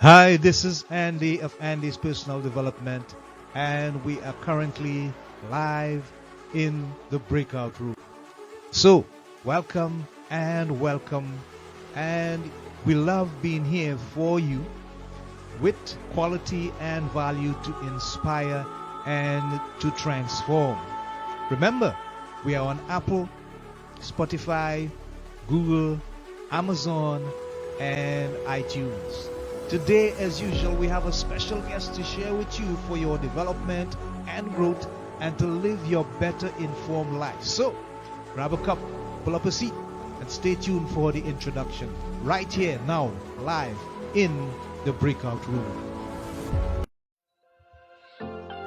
Hi, this is Andy of Andy's Personal Development, and we are currently live in the breakout room. So, welcome, and we love being here for you with quality and value to inspire and to transform. Remember, we are on Apple, Spotify, Google, Amazon, and iTunes. Today, as usual, we have a special guest to share with you for your development and growth and to live your better informed life. So, grab a cup, pull up a seat, and stay tuned for the introduction right here, now, live in the breakout room.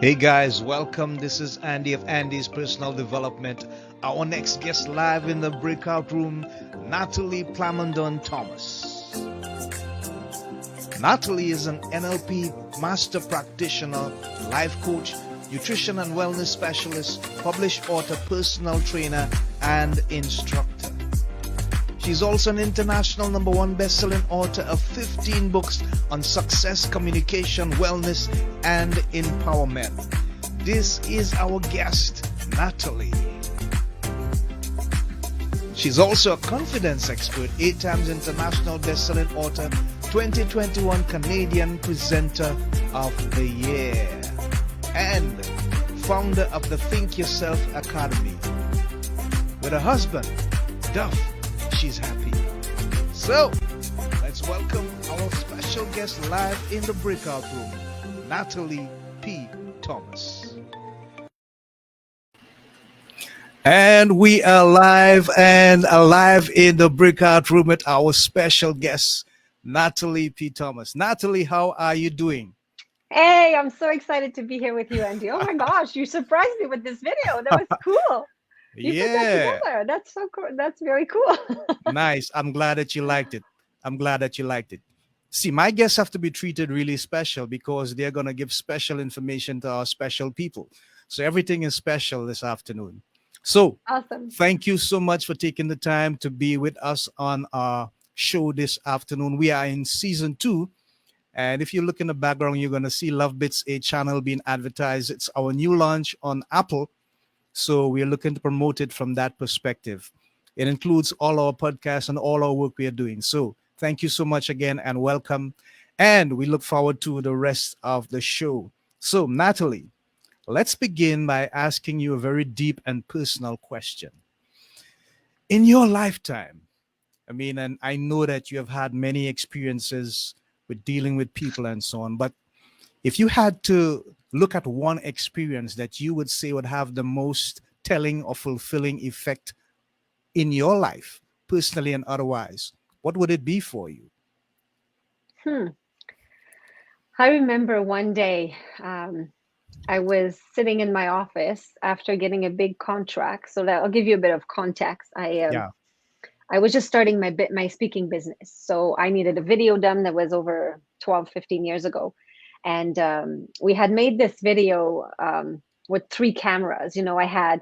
Hey guys, welcome. This is Andy of Andy's Personal Development. Our next guest live in the breakout room, Natalie PLAMONDON-THOMAS. Natalie is an NLP master practitioner, life coach, nutrition and wellness specialist, published author, personal trainer, and instructor. She's also an international #1 bestselling author of 15 books on success, communication, wellness, and empowerment. This is our guest, Natalie. She's also a confidence expert, 8 times international bestselling author, 2021 Canadian Presenter of the Year, and founder of the Think Yourself Academy. With her husband, Duff, she's happy. So, let's welcome our special guest live in the breakout room, Natalie P. Thomas. And we are live and alive in the breakout room with our special guest, Natalie P. Thomas. Natalie, how are you doing? Hey, I'm so excited to be here with you, Andy. Oh my gosh, you surprised me with this video. That was cool. You put that Yeah, together. That's so cool. That's very cool. nice. I'm glad that you liked it. I'm glad that you liked it. See, my guests have to be treated really special because they're going to give special information to our special people. So everything is special this afternoon. So Awesome. thank you so much for taking the time to be with us on our show this afternoon. We are in season 2. And if you look in the background, you're going to see Love Bits, a channel being advertised. It's our new launch on Apple. So we're looking to promote it from that perspective. It includes all our podcasts and all our work we are doing. So thank you so much again and welcome. And we look forward to the rest of the show. So, Natalie, let's begin by asking you a very deep and personal question. In your lifetime, and I know that you have had many experiences with dealing with people and so on, but if you had to look at one experience that you would say would have the most telling or fulfilling effect in your life, personally and otherwise, what would it be for you? Hmm. I remember one day I was sitting in my office after getting a big contract. So that I'll give you a bit of context. Yeah, I was just starting my speaking business. So I needed a video done that was over 12, 15 years ago. And we had made this video with 3 cameras. You know, I had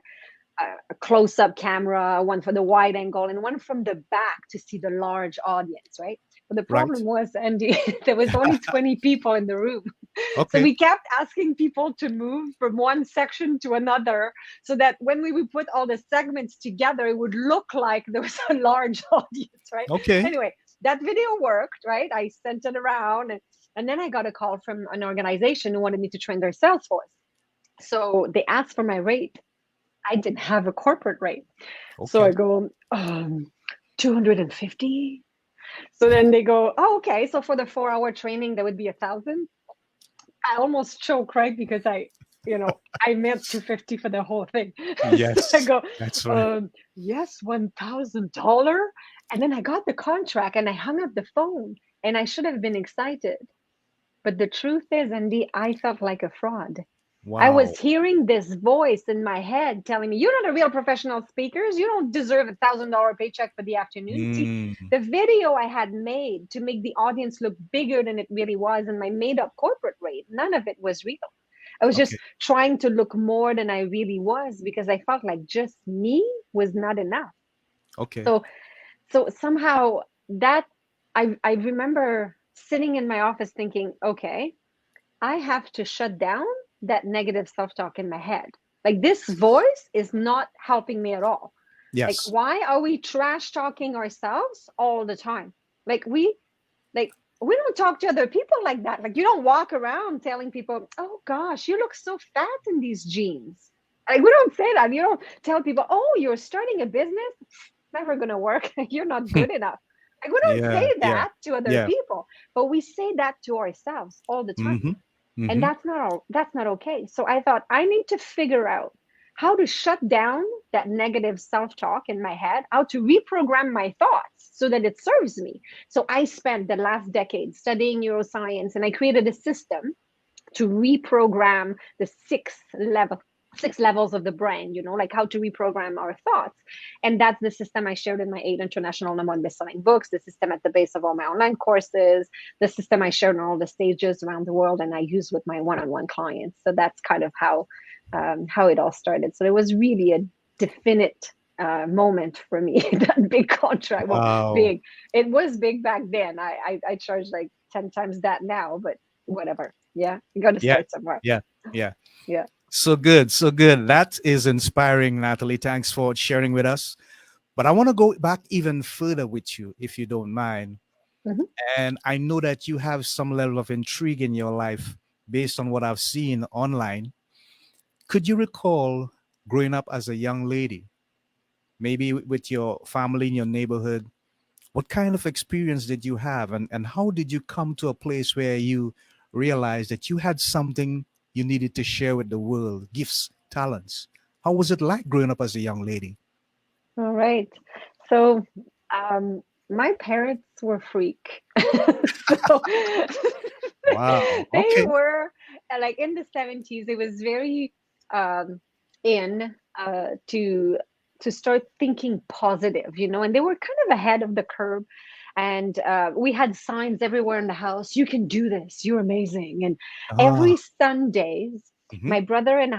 a close-up camera, one for the wide angle, and one from the back to see the large audience, right? But the right. problem was, Andy, there was only 20 people in the room. So Okay. we kept asking people to move from one section to another so that when we would put all the segments together, it would look like there was a large audience, right? Okay. Anyway, that video worked, right? I sent it around, and then I got a call from an organization who wanted me to train their sales force. So they asked for my rate. I didn't have a corporate rate. So I Okay. go, 250. So then they go, oh, okay. So for the 4-hour training, that would be 1,000. I almost choke, right? Because I meant 250 for the whole thing. So I Yes, go, that's right. yes, $1,000. And then I got the contract and I hung up the phone and I should have been excited. But the truth is, Andy, I felt like a fraud. I Wow. was hearing this voice in my head telling me, "You're not a real professional speaker. You don't deserve $1,000 paycheck for the afternoon." See, Mm, the video I had made to make the audience look bigger than it really was and my made up corporate rate, none of it was real. I was just okay. trying to look more than I really was because I felt like just me was not enough. Okay. So somehow that I remember sitting in my office thinking, okay, I have to shut down that negative self-talk in my head. Like, this voice is not helping me at all. Like, Yes. why are we trash talking ourselves all the time? Like, like we don't talk to other people like that. Like, you don't walk around telling people, "Oh gosh, you look so fat in these jeans." Like, we don't say that. You don't tell people, "Oh, you're starting a business. Never gonna work. You're not good enough." Like, we don't say Yeah. Yeah. that to other Yeah. people, but we say that to ourselves all the time, Mm-hmm. and Mm-hmm. that's not okay. So I thought, I need to figure out how to shut down that negative self-talk in my head, how to reprogram my thoughts so that it serves me. So I spent the last decade studying neuroscience, and I created a system to reprogram the six levels of the brain, like how to reprogram our thoughts. And that's the system I shared in my 8 international No.1 bestselling books, the system at the base of all my online courses, the system I shared on all the stages around the world, and I use with my one-on-one clients. So that's kind of how it all started. So it was really a definite moment for me. That big contract, well, Wow. big, it was big back then. I charge like 10 times that now, but whatever. Yeah, you got to Yeah. start somewhere. Yeah. Yeah. Yeah. So good. So good. That is inspiring, Natalie. Thanks for sharing with us. But I want to go back even further with you, if you don't mind. Mhm. And I know that you have some level of intrigue in your life based on what I've seen online. Could you recall growing up as a young lady, maybe with your family in your neighborhood? What kind of experience did you have? And how did you come to a place where you realized that you had something you needed to share with the world, gifts, talents? How was it like growing up as a young lady? All right. So, um, my parents were freak. So Wow. they Okay. were like in the 70s. It was very um, in to start thinking positive, and they were kind of ahead of the curve. And we had signs everywhere in the house. You can do this. You're amazing. And Ah. every Sundays, Mhm. my brother and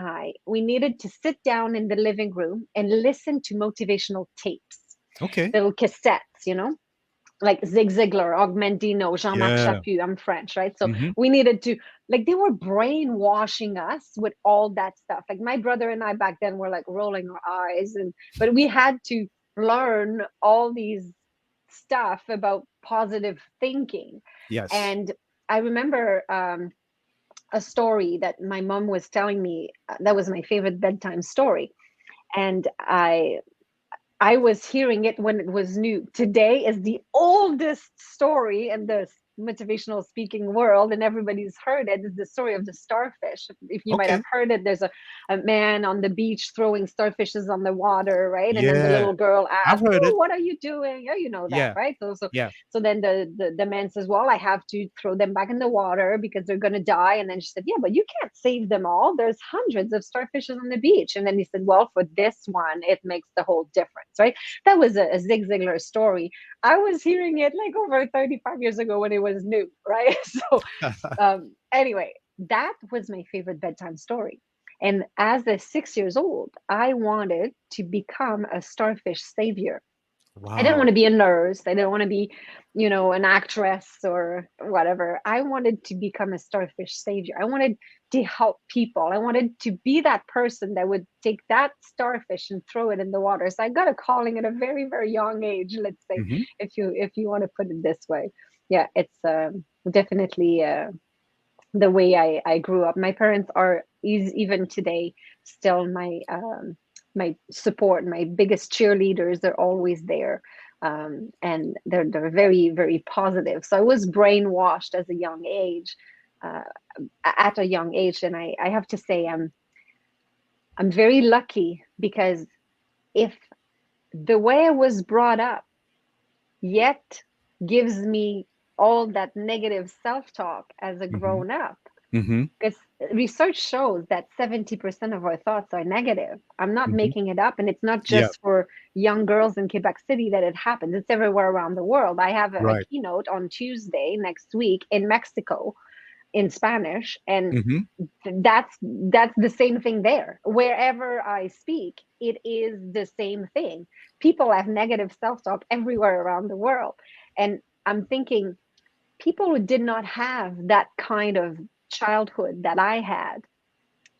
we needed to sit down in the living room and listen to motivational tapes, Okay. little cassettes, like Zig Ziglar, Augmentino, Jean-Marc Yeah. Chaput. I'm French, right? So Hmm. we needed to, like, they were brainwashing us with all that stuff. Like, my brother and I back then were like rolling our eyes, but we had to learn all these stuff about positive thinking. Yes. And I remember a story that my mom was telling me, that was my favorite bedtime story. And I was hearing it when it was new. Today is the oldest story in the motivational speaking world, and everybody's heard it. It's the story of the starfish. If you might have Okay. heard it, there's a man on the beach throwing starfishes on the water, right? And then the Yeah. little girl I've asks, heard "Oh, it. what are you doing?" Yeah, you know that, Yeah. right? So, Yeah. so then the man says, "Well, I have to throw them back in the water because they're gonna die." And then she said, "Yeah, but you can't save them all. There's hundreds of starfishes on the beach." And then he said, "Well, for this one, it makes the whole difference, right?" That was a Zig Ziglar story. I was hearing it like over 35 years ago when it was new, right? So, anyway, that was my favorite bedtime story. And as a 6 years old, I wanted to become a starfish savior. I didn't want Wow. to be a nurse. I didn't want to be, an actress or whatever. I wanted to become a starfish savior. I wanted to help people. I wanted to be that person that would take that starfish and throw it in the water. So I got a calling at a very, very young age, let's say, Hmm. if you want to put it this way. Yeah, it's definitely the way I grew up. My parents are even today still my support, my biggest cheerleaders. They're always there, and they're very, very positive. So I was brainwashed as a young age, uh, at a young age, and I have to say I'm very lucky because if the way I was brought up yet gives me all that negative self-talk as a Hmm. grown up, Hmm. because research shows that 70% of our thoughts are negative. I'm not Hmm. making it up. And it's not Yeah. just for young girls in Quebec City that it happens, it's everywhere around the world. I have a Right. keynote on Tuesday next week in Mexico in Spanish. And Hmm. that's the same thing there. Wherever I speak, it is the same thing. People have negative self talk everywhere around the world. And I'm thinking, people who did not have that kind of childhood that I had,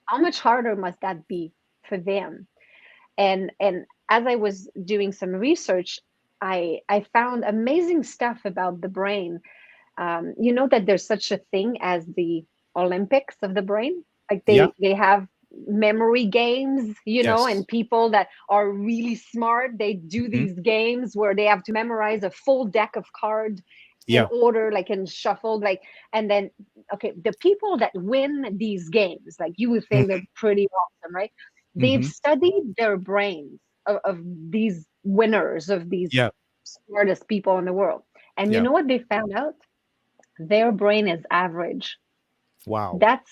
how much harder must that be for them? And as I was doing some research, I found amazing stuff about the brain. You know that there's such a thing as the Olympics of the brain. Like Yeah. they have memory games, you know, Yes. and people that are really smart, they do Hmm. these games where they have to memorize a full deck of cards in Yeah. order, like in shuffle, like, and then okay, the people that win these games, like you would think they're pretty awesome, right? They've Hmm. studied their brains of these winners, of these Yeah. smartest people in the world. And you Yeah. know what they found out? Their brain is average. Wow. That's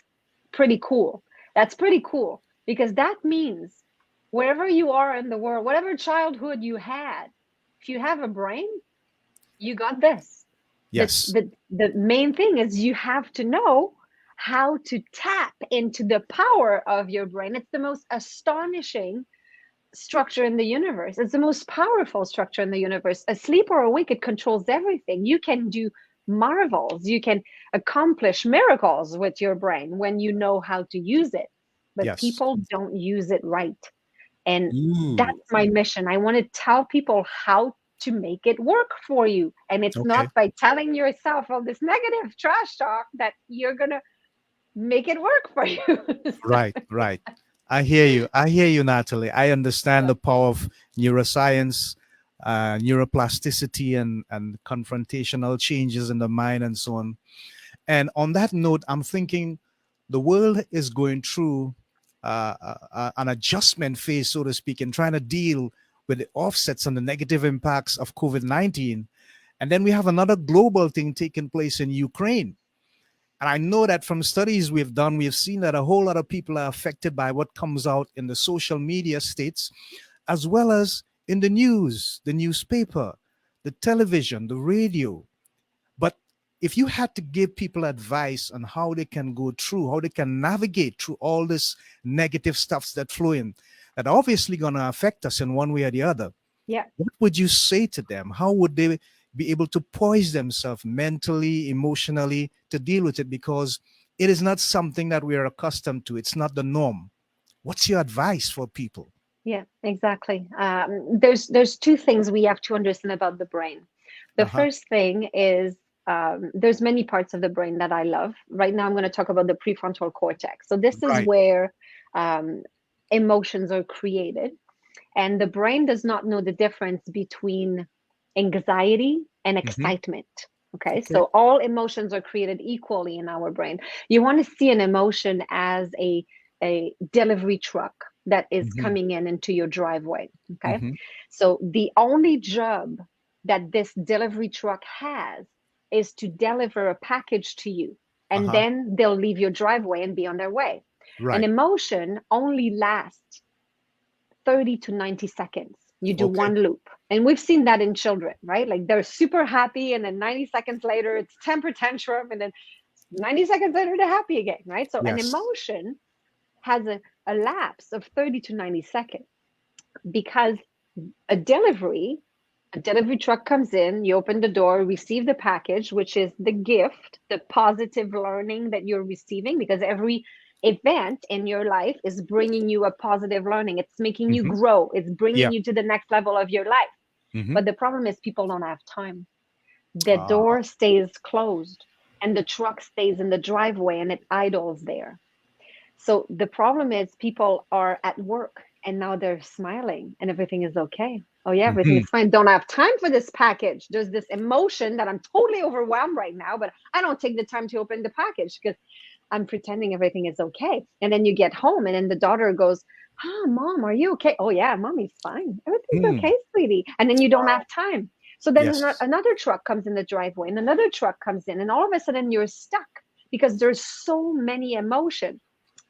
pretty cool. That's pretty cool because that means wherever you are in the world, whatever childhood you had, if you have a brain, you got this. Yes. The main thing is you have to know how to tap into the power of your brain. It's the most astonishing structure in the universe. It's the most powerful structure in the universe. Asleep or awake, it controls everything. You can do marvels. You can accomplish miracles with your brain when you know how to use it. But Yes. people don't use it right. And Ooh. that's my mission. I want to tell people how to make it work for you. And it's Okay. not by telling yourself all this negative trash talk that you're going to make it work for you. Right. Right. I hear you. I hear you, Natalie. I understand the power of neuroscience, neuroplasticity, and confrontational changes in the mind, and so on. And on that note, I'm thinking the world is going through an adjustment phase, so to speak, in trying to deal with the offsets and the negative impacts of COVID-19. And then we have another global thing taking place in Ukraine. And I know that from studies we've done, we've seen that a whole lot of people are affected by what comes out in the social media states, as well as in the news, the newspaper, the television, the radio. But if you had to give people advice on how they can go through, how they can navigate through all this negative stuffs that flow in, that obviously going to affect us in one way or the other, Yeah. what would you say to them? How would they be able to poise themselves mentally, emotionally to deal with it? Because it is not something that we are accustomed to. It's not the norm. What's your advice for people? Yeah, exactly. There's two things we have to understand about the brain. The Uh huh. first thing is there's many parts of the brain that I love. Right now, I'm going to talk about the prefrontal cortex. So this is Right. where um, emotions are created, and the brain does not know the difference between anxiety and Hmm. excitement. Okay, Okay. so all emotions are created equally in our brain. You want to see an emotion as a delivery truck that is Hmm. coming in into your driveway. Okay, Hmm. so the only job that this delivery truck has is to deliver a package to you, Uh and huh. then they'll leave your driveway and be on their way. An Right. emotion only lasts 30 to 90 seconds. You do Okay. one loop. And we've seen that in children, right? Like they're super happy, and then 90 seconds later, it's temper tantrum, and then 90 seconds later, they're happy again, right? So an Yes. emotion has a lapse of 30 to 90 seconds because a delivery, a delivery truck comes in, you open the door, receive the package, which is the gift, the positive learning that you're receiving, because every event in your life is bringing you a positive learning. It's making you Hmm. grow, it's bringing Yeah. you to the next level of your life. Hmm. But the problem is, people don't have time. The Ah. door stays closed and the truck stays in the driveway and it idles there. So the problem is people are at work and now they're smiling and everything is okay. Oh yeah, everything Hmm. is fine. Don't have time for this package. There's this emotion that I'm totally overwhelmed right now, but I don't take the time to open the package because I'm pretending everything is okay. And then you get home and then the daughter goes, "Ah, mom, are you okay?" "Oh yeah, mommy's fine. Everything's Hmm. okay, sweetie." And then you don't have Wow. time. So then Yes. another truck comes in the driveway and another truck comes in and all of a sudden you're stuck because there's so many emotions.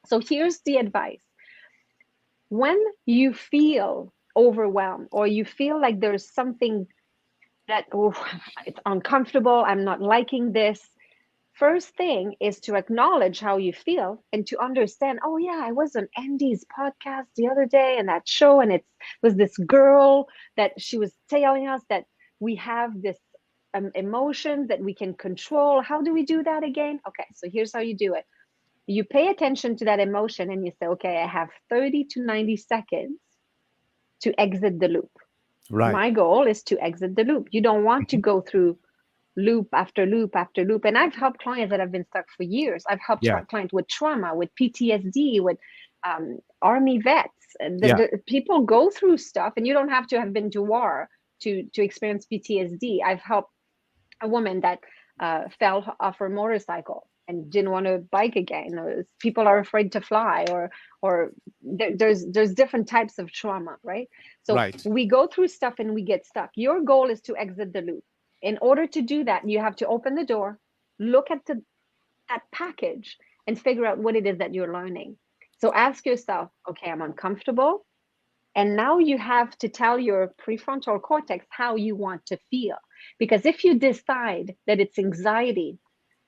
So here's the advice. When you feel overwhelmed or you feel like there's something that, oh, it's uncomfortable, I'm not liking this, first thing is to acknowledge how you feel and to understand, oh yeah, I was on Andy's podcast the other day and that show, and it was this girl that she was telling us that we have this emotions that we can control. How do we do that again? Okay, so here's how you do it. You pay attention to that emotion and you say, okay, I have 30 to 90 seconds to exit the loop. Right. My goal is to exit the loop. You don't want to Mhm. go through loop after loop after loop. And I've helped clients that have been stuck for years. I've helped Yeah. clients with trauma, with PTSD, with army vets. Yeah. The people go through stuff, and you don't have to have been to war to experience PTSD. I've helped a woman that fell off her motorcycle and didn't want to bike again. Or people are afraid to fly, or there's different types of trauma, right? So Right. we go through stuff and we get stuck. Your goal is to exit the loop. In order to do that, you have to open the door, look at that package, and figure out what it is that you're learning. So ask yourself, okay, I'm uncomfortable. And now you have to tell your prefrontal cortex how you want to feel. Because if you decide that it's anxiety,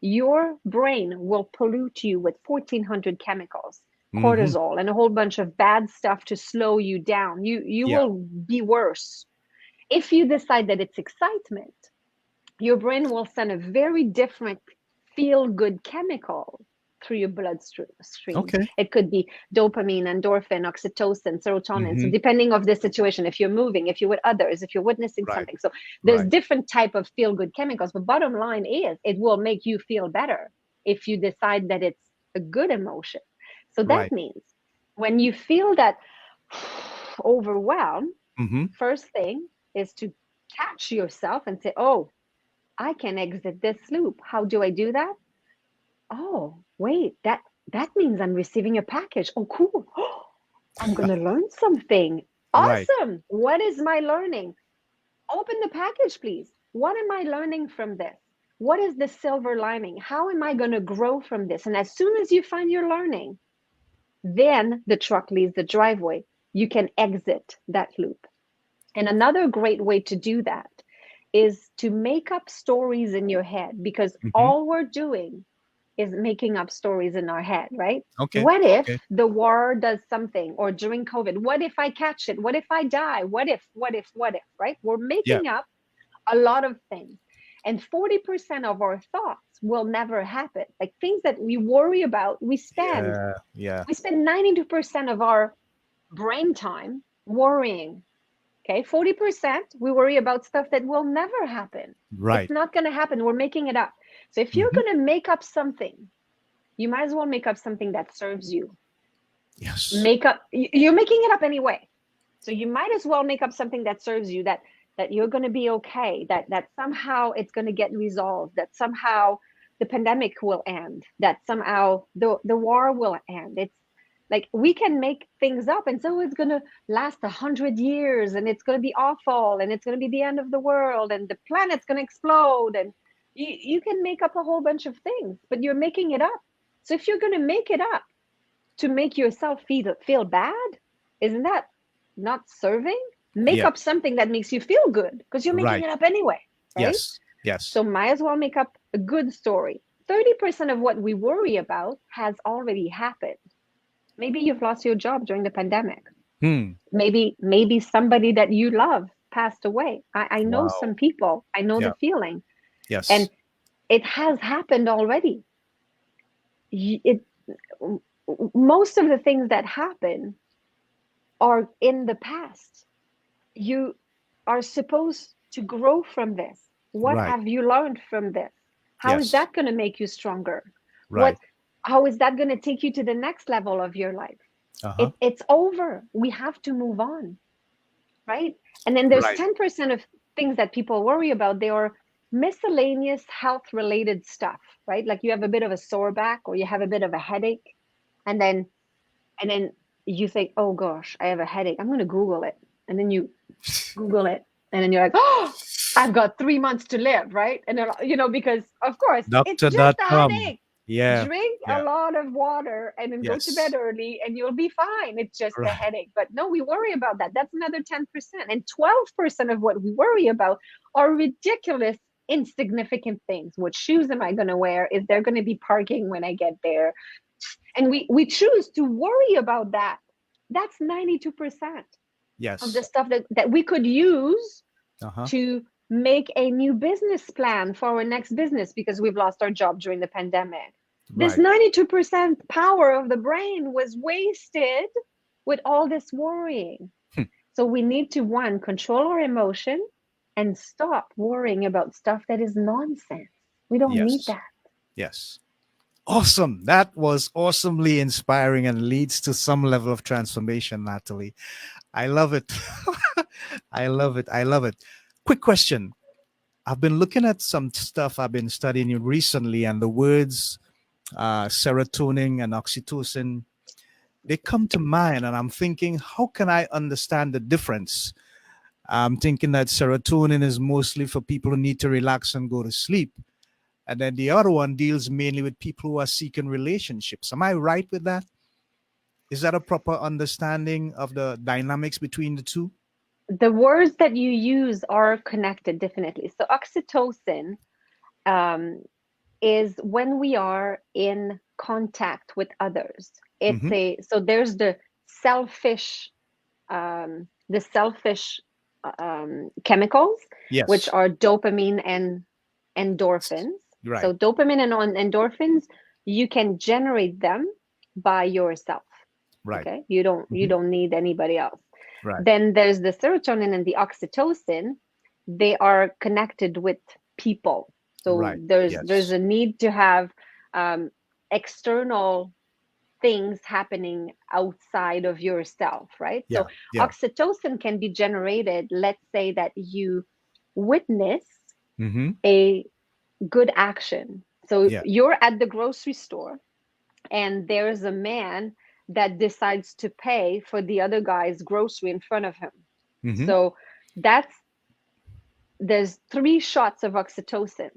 your brain will pollute you with 1,400 chemicals, Hmm. cortisol, and a whole bunch of bad stuff to slow you down. You Yeah. will be worse. If you decide that it's excitement, your brain will send a very different feel good chemical through your bloodstream. Okay. It could be dopamine, endorphin, oxytocin, serotonin. So Hmm. depending of the situation, if you're moving, if you're with others, if you're witnessing Right. something. So there's Right. different type of feel good chemicals, but bottom line is it will make you feel better if you decide that it's a good emotion. So that Right. means when you feel that overwhelmed, Hmm. first thing is to catch yourself and say, oh, I can exit this loop. How do I do that? Oh, wait, that means I'm receiving a package. Oh, cool. I'm going to learn something. Right. Awesome. What is my learning? Open the package, please. What am I learning from this? What is the silver lining? How am I going to grow from this? And as soon as you find your learning, then the truck leaves the driveway. You can exit that loop. And another great way to do that is to make up stories in your head, because Hmm. all we're doing is making up stories in our head, right? Okay. What if Okay. the war does something, or during COVID? What if I catch it? What if I die? What if, right? We're Yeah. making up a lot of things. And 40% of our thoughts will never happen. Like things that we worry about, Yeah. Yeah. we spend 92% of our brain time worrying. Okay, 40% we worry about stuff that will never happen. It's Right. not going to happen. We're making it up. So if you're Hmm. going to make up something, you might as well make up something that serves you. Yes. Make up, you're making it up anyway. So you might as well make up something that serves you, that you're going to be okay, that somehow it's going to get resolved, that somehow the pandemic will end, that somehow the war will end. It's like we can make things up, and so it's going to last 100 years, and it's going to be awful, and it's going to be the end of the world, and the planet's going to explode, and you can make up a whole bunch of things, but you're making it up. So if you're going to make it up to make yourself feel bad, isn't that not serving? Make Yeah. up something that makes you feel good, because you're making Right. it up anyway, right? Yes. Yes. So might as well make up a good story. 30% of what we worry about has already happened. Maybe you've lost your job during the pandemic. Hmm. Maybe somebody that you love passed away. I know some Wow. people. I know Yeah. the feeling. And Yes. it has happened already. It Most of the things that happen are in the past. You are supposed to grow from this. What Right. have you learned from this? How is Yes. that going to make you stronger? What Right. how is that going to take you to the next level of your life? Uh-huh. It's over. We have to move on, right? And then there's Right. 10% of things that people worry about. They are miscellaneous health related stuff, right? Like you have a bit of a sore back, or you have a bit of a headache, and then you think, oh gosh, I have a headache, I'm going to Google it. And then you Google it, and then you're like, oh, I've got 3 months to live, right? And then, because of course it's just a Doctor.com. headache. Yeah. Drink a Yeah. lot of water and then go to bed Yes. early, and you'll be fine. It's just a Right. headache. But no, we worry about that. That's another 10%. And 12% of what we worry about are ridiculous, insignificant things. What shoes am I going to wear? Is there going to be parking when I get there? And we choose to worry about that. That's 92% of the Yes. stuff that we could use Uh-huh. to make a new business plan for our next business because we've lost our job during the pandemic. This Right. 92% power of the brain was wasted with all this worrying. So we need to, one, control our emotion and stop worrying about stuff that is nonsense. We don't need Yes. that. Yes. Awesome. That was awesomely inspiring and leads to some level of transformation, Natalie. I love it. I love it. I love it. Quick question. I've been looking at some stuff I've been studying recently, and the words serotonin and oxytocin, they come to mind. And I'm thinking, how can I understand the difference? I'm thinking that serotonin is mostly for people who need to relax and go to sleep. And then the other one deals mainly with people who are seeking relationships. Am I right with that? Is that a proper understanding of the dynamics between the two? The words that you use are connected, definitely. So oxytocin um, is when we are in contact with others. It's Mm-hmm. a so there's selfish the selfish chemicals, which Yes. are dopamine and endorphins. Right. So dopamine and endorphins, you can generate them by yourself. Right. Okay, you Mm-hmm. don't need anybody else. Right. Then there's the serotonin and the oxytocin. They are connected with people. So Right. there's Yes. a need to have external things happening outside of yourself, right? So Yeah. Yeah. oxytocin can be generated, let's say that you witness Mm-hmm. a good action. So Yeah. you're at the grocery store and there's a man that decides to pay for the other guy's grocery in front of him. Mm-hmm. So that's there's three shots of oxytocin.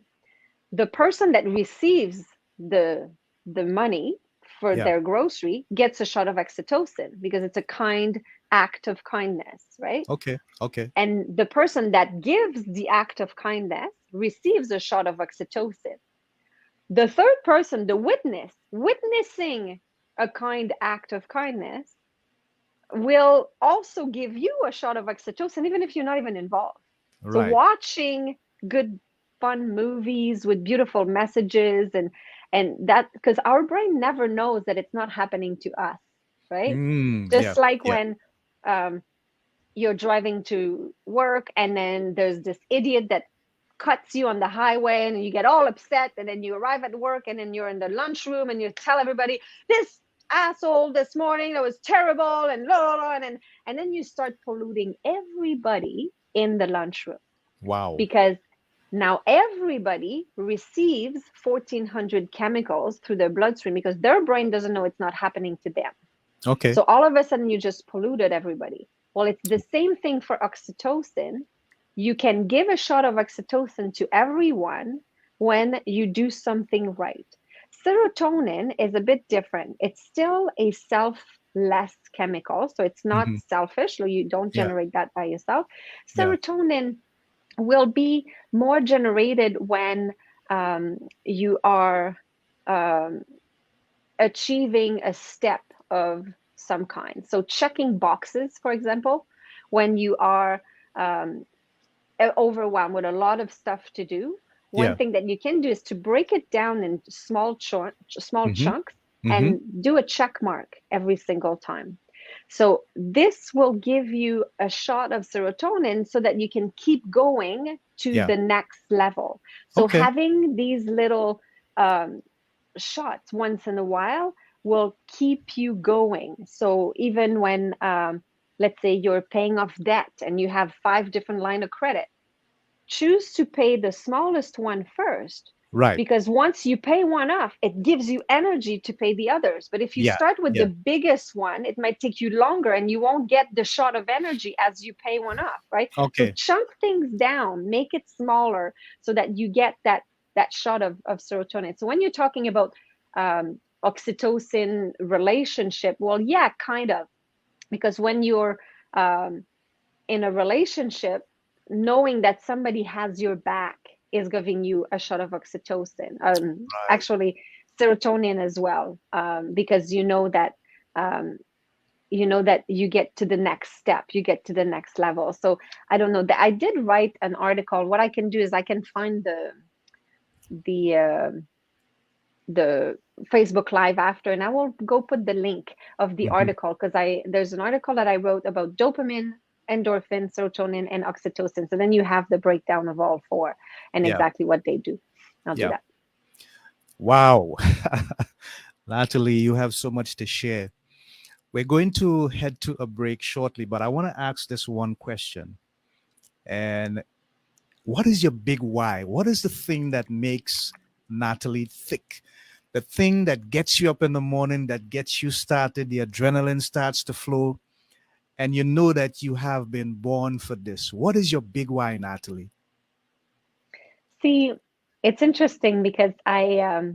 The person that receives the money for Yeah. their grocery gets a shot of oxytocin because it's a kind act of kindness, right? Okay. Okay. And the person that gives the act of kindness receives a shot of oxytocin. The third person, the witness, witnessing a kind act of kindness, will also give you a shot of oxytocin, even if you're not even involved. So Right. watching good, fun movies with beautiful messages and that because our brain never knows that it's not happening to us, right? Mm, yeah. Just like Yeah. when um, you're driving to work and then there's this idiot that cuts you on the highway and you get all upset and then you arrive at work and then you're in the lunchroom and you tell everybody this asshole this morning that was terrible and blah, blah, blah, and then you start polluting everybody in the lunchroom Wow. because now everybody receives 1400 chemicals through their bloodstream because their brain doesn't know it's not happening to them. Okay. So all of a sudden you just polluted everybody. Well, it's the same thing for oxytocin. You can give a shot of oxytocin to everyone when you do something right. Serotonin is a bit different. It's still a selfless chemical, so it's not Mm-hmm. selfish, so you don't Yeah. generate that by yourself. Yeah. Serotonin will be more generated when you are um, achieving a step of some kind. So, checking boxes, for example, when you are um, overwhelmed with a lot of stuff to do, one Yeah. thing that you can do is to break it down in small Mm-hmm. chunks Mm-hmm. and do a check mark every single time. So this will give you a shot of serotonin so that you can keep going to Yeah. the next level. So Okay. having these little um, shots once in a while will keep you going. So even when let's say you're paying off debt and you have 5 different line of credit, choose to pay the smallest one first Right. because once you pay one off it gives you energy to pay the others. But if you Yeah. start with the Yeah. biggest one it might take you longer and you won't get the shot of energy as you pay one off, right? So Okay. chunk things down, make it smaller so that you get that shot of serotonin. So when you're talking about oxytocin relationship, well, yeah, kind of, because when you're um, in a relationship, knowing that somebody has your back is giving you a shot of oxytocin. Right. Actually, serotonin as well, because you know that um, you know, that you get to the next step, you get to the next level. So I don't know that I did write an article. What I can do is I can find the the Facebook Live after, and I will go put the link of the Hmm. article, because I there's an article that I wrote about dopamine, endorphin, serotonin, and oxytocin. So then you have the breakdown of all four and Yeah. exactly what they do. I'll do Yeah. that. Wow. Natalie, you have so much to share. We're going to head to a break shortly, but I want to ask this one question. And what is your big why? What is the thing that makes Natalie thick? The thing that gets you up in the morning, that gets you started, the adrenaline starts to flow, and you know that you have been born for this. What is your big why, Natalie? See, it's interesting because I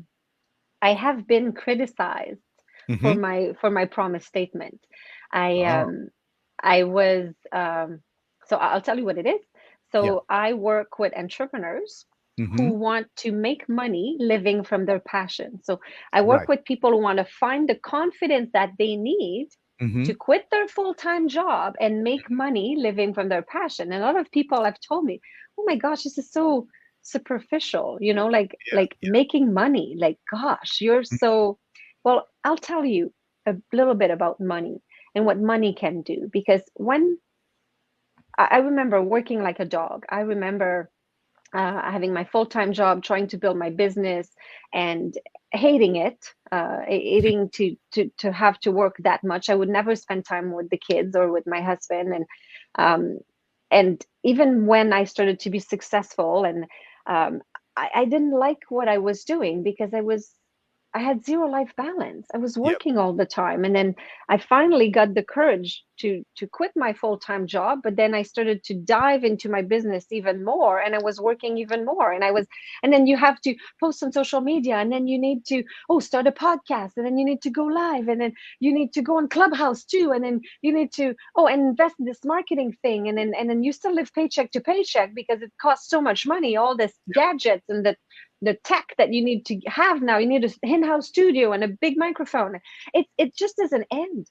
have been criticized Mm-hmm. for my promise statement. I Oh, um I was so I'll tell you what it is. yeah. So I work with entrepreneurs Mm-hmm. who want to make money living from their passion. So I work Right. with people who want to find the confidence that they need Mm-hmm. to quit their full-time job and make money living from their passion. And a lot of people have told me, "Oh my gosh, this is so superficial, you know, like Yeah. making money. Like, gosh, you're so." Well, I'll tell you a little bit about money and what money can do, because when I remember working like a dog. I remember having my full-time job, trying to build my business, and hating it, hating to have to work that much. I would never spend time with the kids or with my husband, um, and even when I started to be successful, and I didn't like what I was doing because I had zero life balance. I was Yep. working all the time. And then I finally got the courage to quit my full-time job, but then I started to dive into my business even more, and I was working even more. And then you have to post on social media, and then you need to start a podcast, and then you need to go live, and then you need to go on Clubhouse too, and then you need to and invest in this marketing thing, and then you still live paycheck to paycheck because it costs so much money, all this gadgets and the tech that you need to have now. You need an in-house studio and a big microphone. It just doesn't end.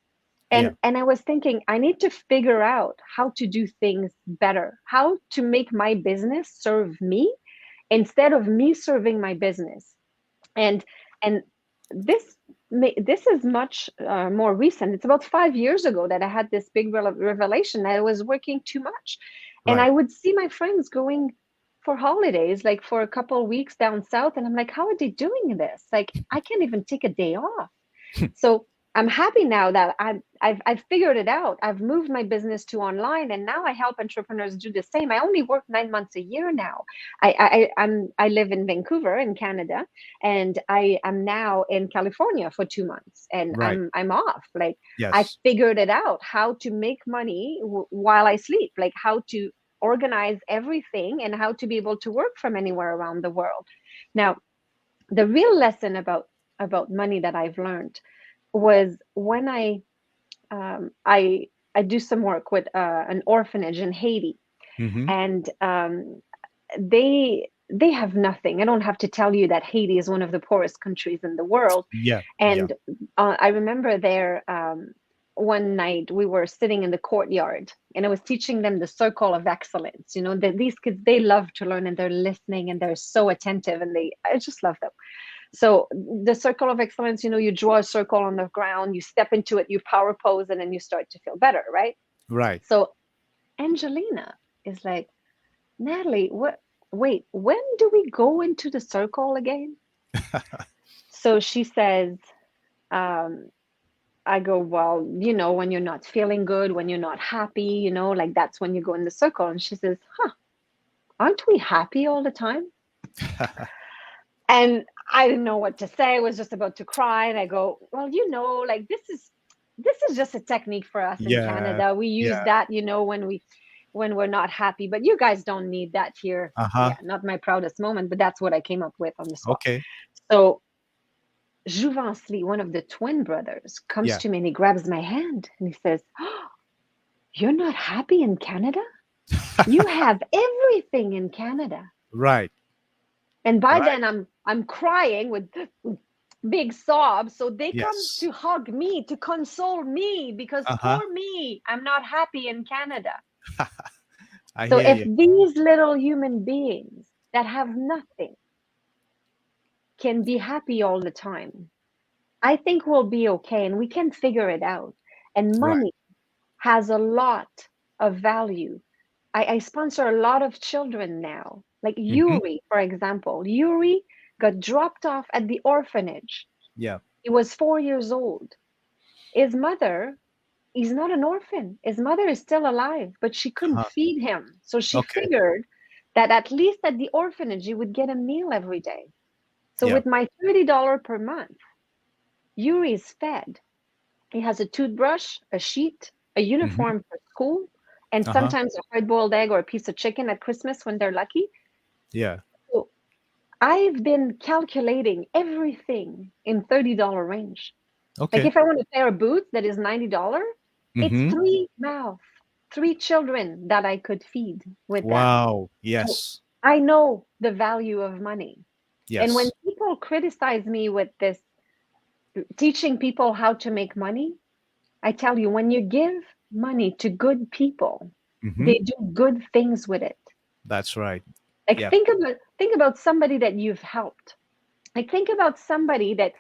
Yeah. And I was thinking, I need to figure out how to do things better, how to make my business serve me instead of me serving my business. And and this this is much more recent. It's about 5 years ago that I had this big revelation that I was working too much. And Right. I would see my friends going for holidays, like for a couple of weeks down south, and I'm like, how are they doing this? Like, I can't even take a day off. So I'm happy now that I've figured it out. I've moved my business to online, and now I help entrepreneurs do the same. I only work 9 months a year now. I live in Vancouver in Canada, and I am now in California for 2 months, and Right. I'm off. Like, I Yes. figured it out, how to make money while I sleep, like how to organize everything and how to be able to work from anywhere around the world. Now, the real lesson about money that I've learned was when I do some work with an orphanage in Haiti, Mm-hmm. and they have nothing. I don't have to tell you that Haiti is one of the poorest countries in the world. Yeah. Yeah. And I remember there, one night we were sitting in the courtyard, and I was teaching them the circle of excellence. You know, that these kids, they love to learn, and they're listening, and they're so attentive, and I just love them. So the circle of excellence, you know, you draw a circle on the ground, you step into it, you power pose, and then you start to feel better, right? Right. So Angelina is like, Natalie, what? Wait, when do we go into the circle again? So she says, um, I go, well, you know, when you're not feeling good, when you're not happy, you know, like that's when you go in the circle. And she says, huh, aren't we happy all the time? And I didn't know what to say. I was just about to cry. And I go, well, you know, like this is just a technique for us in Yeah. Canada. We use Yeah. that, you know, when we're not happy. But you guys don't need that here. Uh-huh. Yeah, not my proudest moment, but that's what I came up with on the spot. Okay. So Jouvansly, one of the twin brothers, comes Yeah. to me and he grabs my hand and he says, oh, you're not happy in Canada? You have everything in Canada. Right. And by Right. then I'm crying with big sob. So they come Yes. to hug me, to console me, because Uh-huh. poor me, I'm not happy in Canada. I So hear if you. these little human beings that have nothing can be happy all the time, I think we'll be okay and we can figure it out. And Right. money has a lot of value. I sponsor a lot of children now. Like Mm-hmm. Yuri, for example. Yuri got dropped off at the orphanage. Yeah. He was 4 years old. His mother, he's not an orphan. His mother is still alive, but she couldn't Uh-huh. feed him. So she Okay. figured that at least at the orphanage, he would get a meal every day. So Yeah. with my $30 per month, Yuri is fed. He has a toothbrush, a sheet, a Mm-hmm. uniform for school, and Uh-huh. sometimes a hard-boiled egg or a piece of chicken at Christmas when they're lucky. Yeah. So I've been calculating everything in $30 range. Like Okay. if I want a pair of boots that is $90, it's Mm-hmm. three mouths, three children that I could feed with that. Wow. So Yes. I know the value of money. And when Yes. people criticize me with this teaching people how to make money, I tell you, when you give money to good people, Mm-hmm. they do good things with it. That's right. Like Yeah. think about somebody that you've helped. Like think about somebody that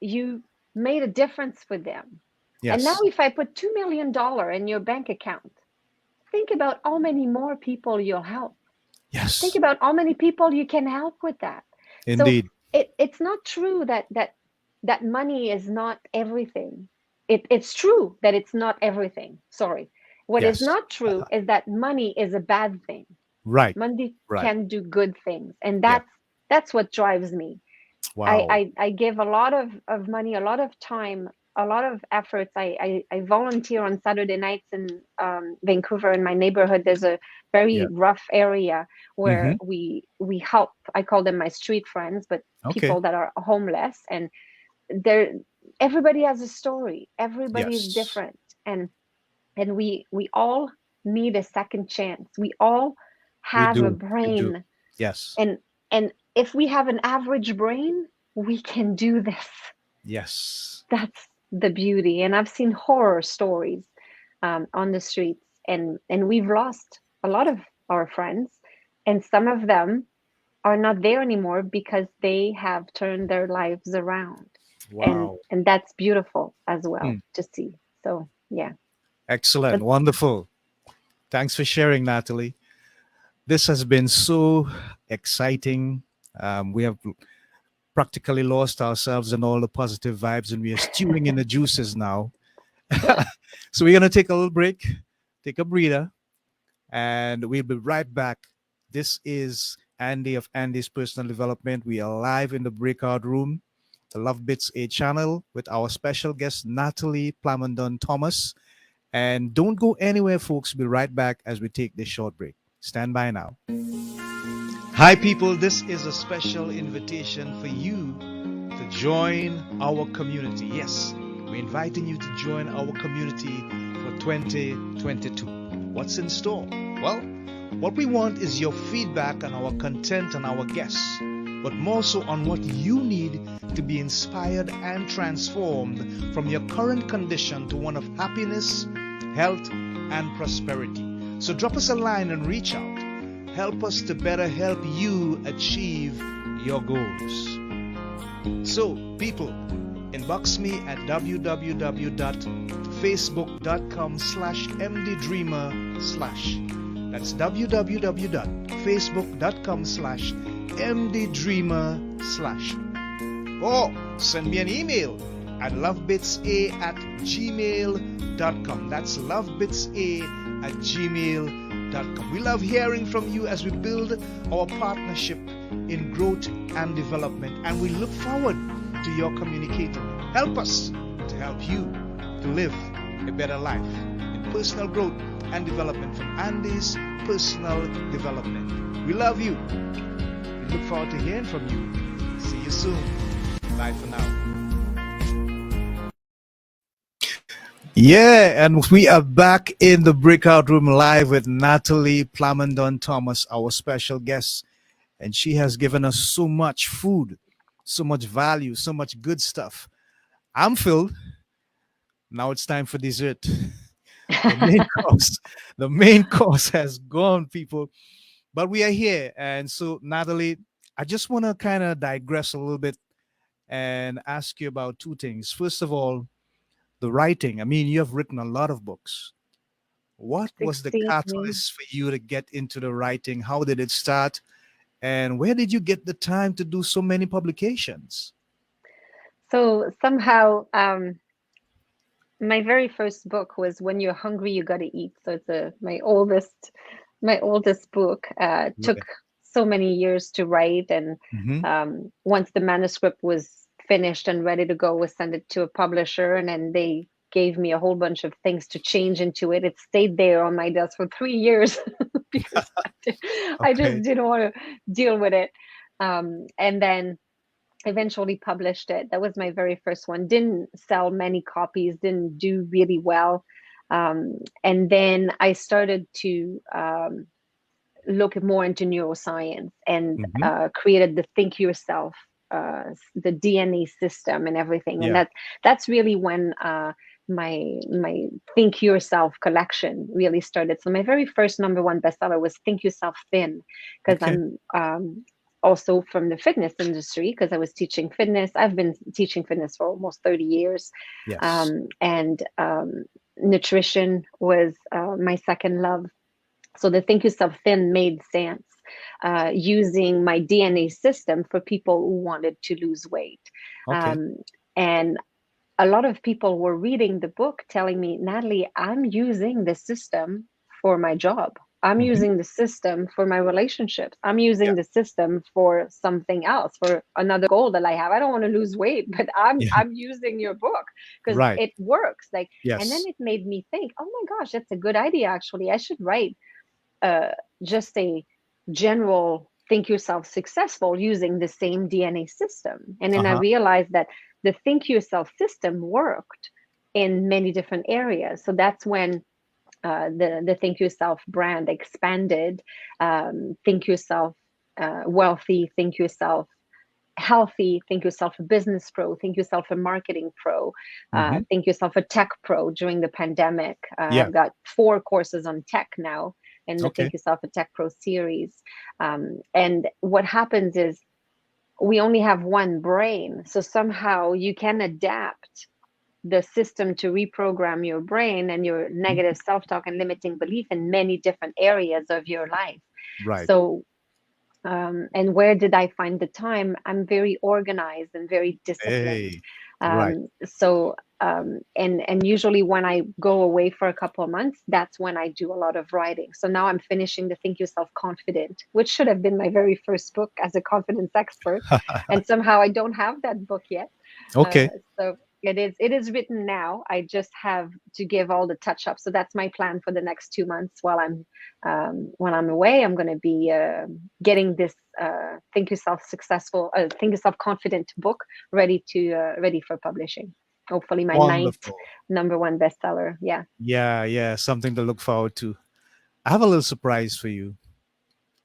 you made a difference for them. And now Yes. if I put $2 million in your bank account, think about how many more people you'll help. Think Yes. about how many people you can help with that. So Indeed. it's not true that money is not everything. It's true that it's not everything. Sorry. What is Yes. not true is that money is a bad thing. Right. Money Right. can do good things, and Yeah. that's what drives me. Wow. I give a lot of money, a lot of time, a lot of efforts. I volunteer on Saturday nights in Vancouver in my neighborhood. There's a Yeah. very rough area Mm-hmm. where we help. I call them my street friends, but Okay. people that are homeless, and they're everybody has a story. Everybody is Yes. different, and we all need a second chance. We all We have a do. We do. brain, Yes. and if we have an average brain, we can do this. Yes. That's the beauty. And I've seen horror stories on the streets, and we've lost a lot of our friends, and some of them are not there anymore because they have turned their lives around, Wow. and that's beautiful as Hmm. well to see. So yeah, Excellent. but Wonderful. Thanks for sharing, Natalie. This has been so exciting. We have practically lost ourselves in all the positive vibes, and we are stewing in the juices now. So we're going to take a little break, take a breather, and we'll be right back. This is Andy of Andy's Personal Development. We are live in the breakout room, the Love Bits A channel, with our special guest, Natalie Plamondon-Thomas. And don't go anywhere, folks. Be right back as we take this short break. Stand by now. Hi, people. This is a special invitation for you to join our community. Yes, we're inviting you to join our community for 2022. What's in store? Well, what we want is your feedback on our content and our guests, but more so on what you need to be inspired and transformed from your current condition to one of happiness, health, and prosperity. So drop us a line and reach out. Help us to better help you achieve your goals. So, people, inbox me at www.facebook.com/mddreamer/. That's www.facebook.com/mddreamer/. Or send me an email at lovebitsa@gmail.com. That's lovebitsa@gmail.com. We love hearing from you as we build our partnership in growth and development, and we look forward to your communicating. Help us to help you to live a better life in personal growth and development from Andy's Personal Development. We love you. We look forward to hearing from you. See you soon. Bye for now. Yeah, and we are back in the breakout room live with Natalie Plamondon-Thomas, our special guest. And she has given us so much food so much value, so much good stuff. I'm filled. Now it's time for dessert. The main course, the main course has gone, people. But we are here, and so Natalie, I just want to kind of digress a little bit and ask you about two things. First of all, the writing. I mean, you have written a lot of books. What was the 16. catalyst for you to get into the writing? How did it start? And where did you get the time to do so many publications? So somehow, my very first book was When You're Hungry, You Gotta Eat. So it's my oldest book. Took Right. so many years to write, and Hmm. once the manuscript was finished and ready to go, was sent it to a publisher, and then they gave me a whole bunch of things to change into it. It stayed there on my desk for 3 years because I just Okay. didn't want to deal with it. And then eventually published it. That was my very first one. Didn't sell many copies, didn't do really well. And then I started to look more into neuroscience and Hmm. created the Think Yourself, the DNA system and everything. And Yeah. that's really when my Think Yourself collection really started. So my very first #1 bestseller was Think Yourself Thin, because Okay. I'm also from the fitness industry, because I was teaching fitness. I've been teaching fitness for almost 30 years. Yes. And nutrition was my second love. So the Think Yourself Thin made sense, using my DNA system for people who wanted to lose weight. Okay. Um, and a lot of people were reading the book telling me, Natalie, I'm using the system for my job. I'm Hmm. using the system for my relationships. I'm Yeah. using the system for something else, for another goal that I have. I don't want to lose weight, but I'm Yeah. I'm using your book because Right. it works. Like, and then Yes. it made me think, oh my gosh, that's a good idea. Actually, I should write uh, just a general Think Yourself Successful using the same DNA system. And then I Uh-huh. realized that the Think Yourself system worked in many different areas. So that's when the Think Yourself brand expanded. Think Yourself Wealthy, Think Yourself Healthy, Think Yourself a Business Pro, Think Yourself a Marketing Pro, Hmm. Think Yourself a Tech Pro during the pandemic. Yeah. I've got 4 courses on tech now in the Okay. Think Yourself a Tech Pro series. And what happens is we only have one brain. So somehow you can adapt the system to reprogram your brain and your Mhm. negative self talk and limiting belief in many different areas of your life. Right. So and where did I find the time? I'm very organized and very disciplined. Hey. Right. And usually when I go away for a couple of months, that's when I do a lot of writing. So now I'm finishing the Think Yourself Confident, which should have been my very first book as a confidence expert, and somehow I don't have that book yet. Uh, Okay. so it is written now. I just have to give all the touch ups. So that's my plan for the next 2 months while I'm away. I'm going to be getting this Think Yourself Confident book ready for publishing. Hopefully, my ninth Wonderful. #1 bestseller. Yeah, Yeah, yeah. Something to look forward to. I have a little surprise for you. you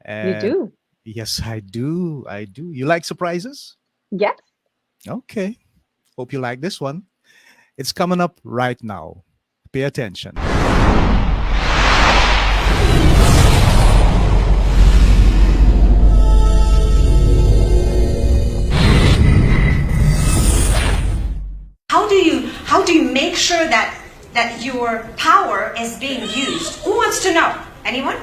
And do. yes, I do. I do. You like surprises? Yes. Okay. Hope you like this one. It's coming up right now. Pay attention. How do you make sure that your power is being used? Who wants to know? Anyone?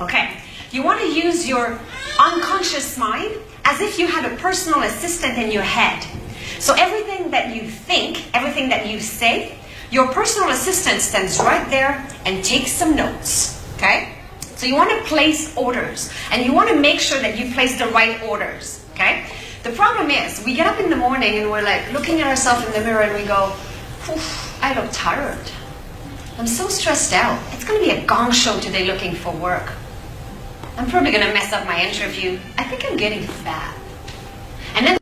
Okay. You want to use your unconscious mind as if you had a personal assistant in your head. So everything that you think, everything that you say, your personal assistant stands right there and takes some notes. Okay? So you want to place orders, and you want to make sure that you place the right orders. Okay? The problem is, we get up in the morning and we're like looking at ourselves in the mirror and we go, I look tired. I'm so stressed out. It's going to be a gong show today looking for work. I'm probably going to mess up my interview. I think I'm getting fat. And then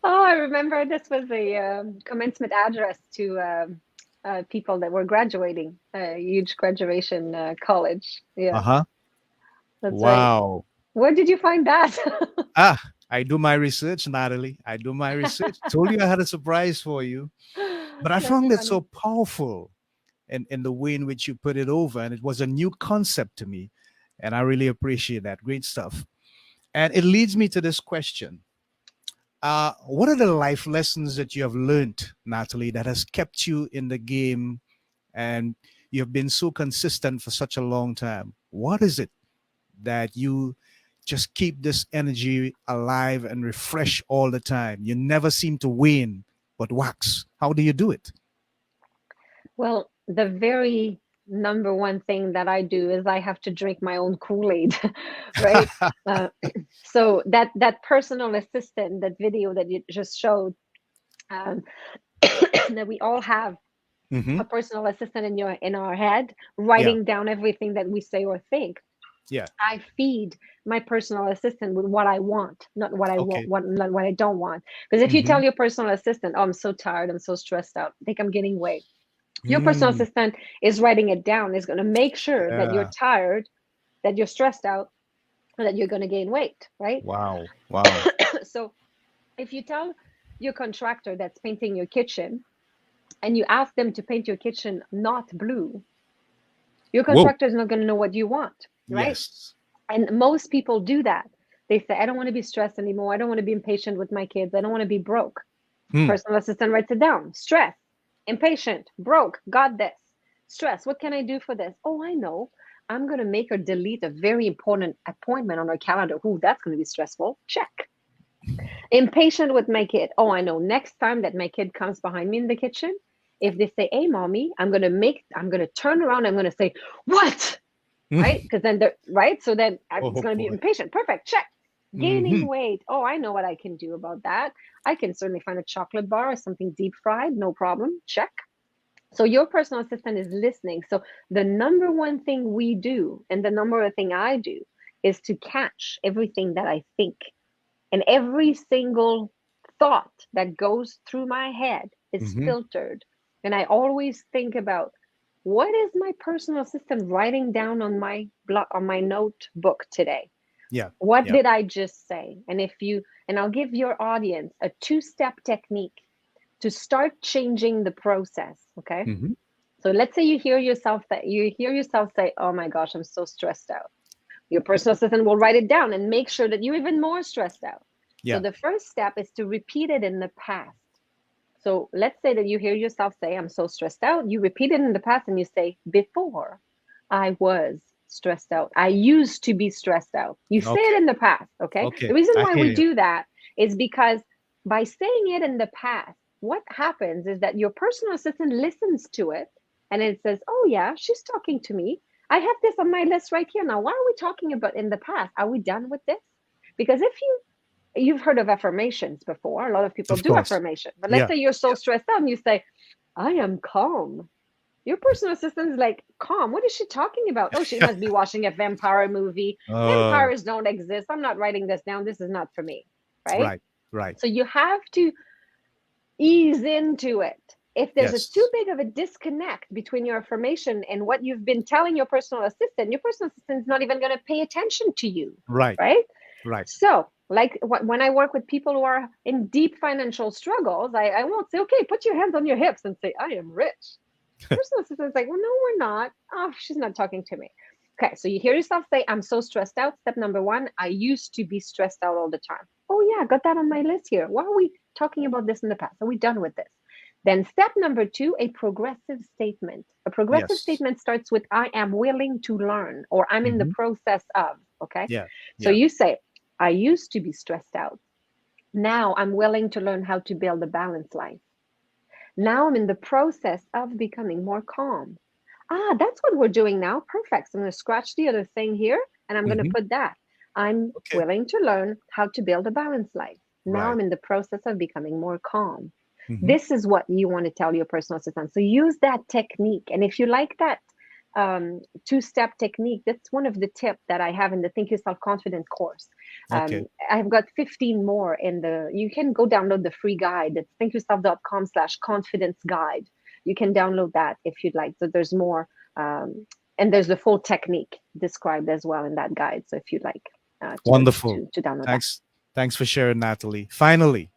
Oh, I remember this was a commencement address to people that were graduating, huge graduation college. Yeah, Uh-huh. that's right. Wow. Where did you find that? Ah, I do my research, Natalie. I do my research. Told you I had a surprise for you. But I That's found it so funny. powerful in the way in which you put it over. And it was a new concept to me. And I really appreciate that. Great stuff. And it leads me to this question. What are the life lessons that you have learned, Natalie, that has kept you in the game and you have been so consistent for such a long time? What is it that you just keep this energy alive and refresh all the time? You never seem to wane but wax. How do you do it? Well, the very number one thing that I do is I have to drink my own Kool-Aid, right? Uh, so that personal assistant, that video that you just showed, um, that we all have Hmm. a personal assistant in our head, Yeah. writing down everything that we say or think. Yeah. I feed my personal assistant with what I want, not what I want, Okay. not what I don't want. Because if you Hmm. tell your personal assistant, "Oh, I'm so tired, I'm so stressed out, I think I'm gaining weight," your personal Mm. assistant is writing it down, is going to make sure that you're Yeah. tired, that you're stressed out, and that you're going to gain weight, right? Wow. Wow. So if you tell your contractor that's painting your kitchen and you ask them to paint your kitchen not blue, your Whoa. contractor is not going to know what you want, right? Yes. And most people do that. They say, "I don't want to be stressed anymore. I don't want to be impatient with my kids. I don't want to be broke." Hmm. Personal assistant writes it down. Stress, impatient, broke, got this. Stress, what can I do for this? Oh, I know. I'm going to make her delete a very important appointment on her calendar. Ooh, that's going to be stressful. Check. Impatient with my kid. Oh, I know. Next time that my kid comes behind me in the kitchen, if they say, "Hey, mommy," I'm going to turn around. I'm going to say, "What?" Right? Mm. Because then they're right. So then it's Oh going to be boy. impatient. Perfect. Check. Hmm. Gaining weight. Oh, I know what I can do about that. I can certainly find a chocolate bar or something deep fried. No problem. Check. So your personal assistant is listening. So the number one thing we do, and the number one thing I do, is to catch everything that I think. And every single thought that goes through my head is Hmm. filtered. And I always think about, what is my personal assistant writing down on my on my notebook today? Yeah. What Yeah. did I just say? And I'll give your audience a two-step technique to start changing the process. Okay. Hmm. So let's say you hear yourself say, "Oh my gosh, I'm so stressed out." Your personal assistant will write it down and make sure that you're even more stressed out. So Yeah. the first step is to repeat it in the past. So let's say that you hear yourself say, "I'm so stressed out." You repeat it in the past and you say, "Before I was stressed out. I used to be stressed out." You say Okay. it in the past, okay? The Okay. reason I why hear we you. do that is because by saying it in the past, what happens is that your personal assistant listens to it and it says, "Oh, yeah, she's talking to me. I have this on my list right here. Now, why are we talking about in the past? Are we done with this?" Because if you've heard of affirmations before, a lot of people Of do course. affirmation. But let's Yeah. say you're so Yeah. stressed out and you say, "I am calm." Your personal assistant is like, "Calm? What is she talking about? Oh, she must be watching a vampire movie. Uh, Vampires don't exist. I'm not writing this down. This is not for me." Right? right. Right. So you have to ease into it. If there's a too Yes. big of a disconnect between your affirmation and what you've been telling your personal assistant is not even going to pay attention to you. Right. Right? Right. So, like when I work with people who are in deep financial struggles, I won't say, "Okay, put your hands on your hips and say, 'I am rich.'" Personal assistant's like, "Well, no, we're not. Oh, she's not talking to me." Okay, so you hear yourself say, "I'm so stressed out." Step number one, I used to be stressed out all the time. Oh, yeah, got that on my list here. Why are we talking about this in the past? Are we done with this? Then step number two, a progressive statement. A progressive Yes. statement starts with, "I am willing to learn," or "I'm in the Hmm. process of." Okay, Yeah. so Yeah. you say, "I used to be stressed out. Now I'm willing to learn how to build a balanced life. Now I'm in the process of becoming more calm." Ah, that's what we're doing now. Perfect. So I'm going to scratch the other thing here and I'm going to Hmm. put that. I'm Okay. willing to learn how to build a balanced life. Now Right. I'm in the process of becoming more calm. Hmm. This is what you want to tell your personal assistant. So use that technique. And if you like that two-step technique, that's one of the tips that I have in the Think Yourself Confident course. Okay. I've got 15 more you can go download the free guide. It's thinkyourself.com/confidence guide. you can download that if you'd like. So there's more, and there's the full technique described as well in that guide. So if you'd like Wonderful. to download Thanks for sharing, Natalie. Finally,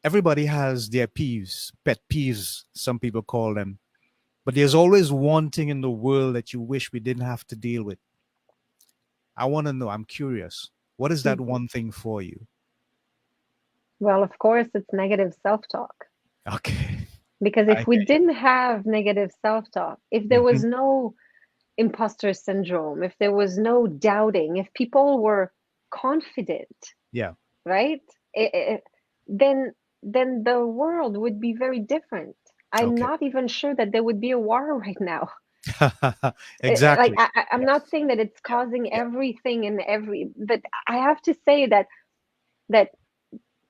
everybody has their peeves, pet peeves, some people call them. But there's always one thing in the world that you wish we didn't have to deal with. I want to know, I'm curious. What is that that. one thing for you? Well, of course, it's negative self-talk. Okay. Because if we didn't have negative self-talk, if there was no imposter syndrome, if there was no doubting, if people were confident, Yeah. right? Then the world would be very different. I'm Okay. not even sure that there would be a war right now. Exactly. Like I'm not saying that it's causing Yeah. everything and but I have to say that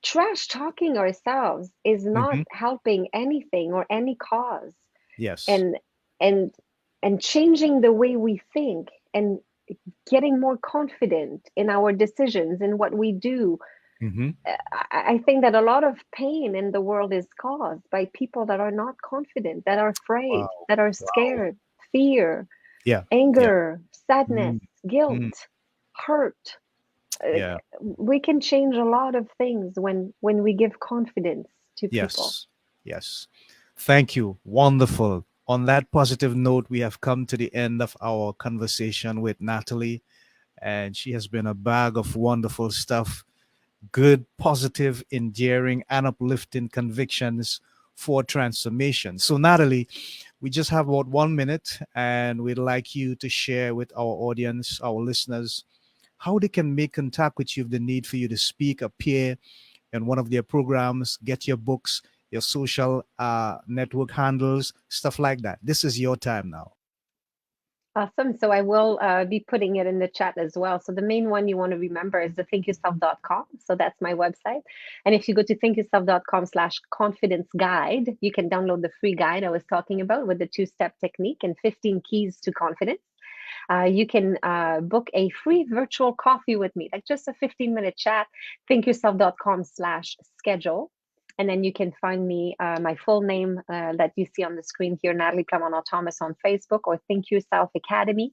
trash talking ourselves is not helping anything or any cause. Yes. And and changing the way we think and getting more confident in our decisions and what we do. I think that a lot of pain in the world is caused by people that are not confident, that are afraid, Wow. that are scared, fear, Yeah. Yeah. anger, sadness, Mm. guilt, Mm. hurt. Yeah. We can change a lot of things when we give confidence to people. Yes. Yes. Thank you. Wonderful. On that positive note, we have come to the end of our conversation with Natalie, and she has been a bag of wonderful stuff, good, positive, endearing, and uplifting convictions for transformation. So, Natalie, we just have about 1 minute, and we'd like you to share with our audience, our listeners, how they can make contact with you if they need for you to speak, appear in one of their programs, get your books, your social network handles, stuff like that. This is your time now. Awesome. So I will be putting it in the chat as well. So the main one you want to remember is the thinkyourself.com. So that's my website. And if you go to thinkyourself.com/confidence guide, you can download the free guide I was talking about with the 2-step technique and 15 keys to confidence. You can book a free virtual coffee with me, like just a 15-minute chat, thinkyourself.com/schedule. And then you can find me, my full name that you see on the screen here, Natalie Plamondon-Thomas on Facebook, or Think Yourself Academy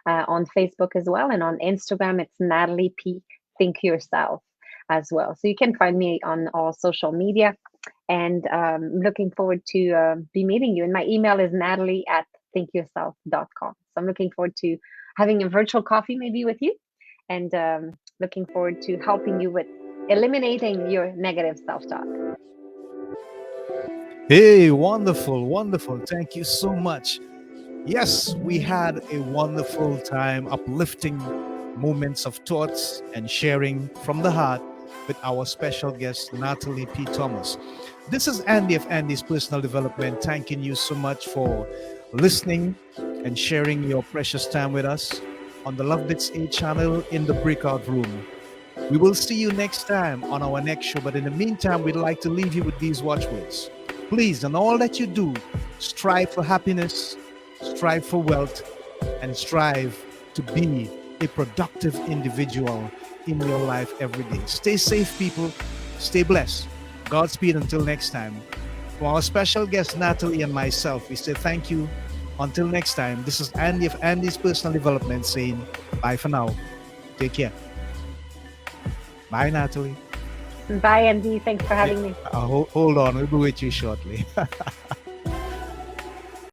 on Facebook as well. And on Instagram, it's Natalie P. Think Yourself as well. So you can find me on all social media. And looking forward to be meeting you. And my email is natalie@thinkyourself.com. So I'm looking forward to having a virtual coffee maybe with you, and looking forward to helping you with eliminating your negative self-talk. Hey, wonderful, wonderful. Thank you so much. Yes, we had a wonderful time uplifting moments of thoughts and sharing from the heart with our special guest, Natalie P. Thomas. This is Andy of Andy's Personal Development, thanking you so much for listening and sharing your precious time with us on the Love Bits A channel in the Breakout Room. We will see you next time on our next show, but in the meantime, we'd like to leave you with these watchwords. Please, in all that you do, strive for happiness, strive for wealth, and strive to be a productive individual in your life every day. Stay safe, people. Stay blessed. Godspeed until next time. For our special guest, Natalie, and myself, we say thank you. Until next time, this is Andy of Andy's Personal Development saying bye for now. Take care. Bye, Natalie. Bye, Andy. Thanks for having me. Hold on. We'll be with you shortly.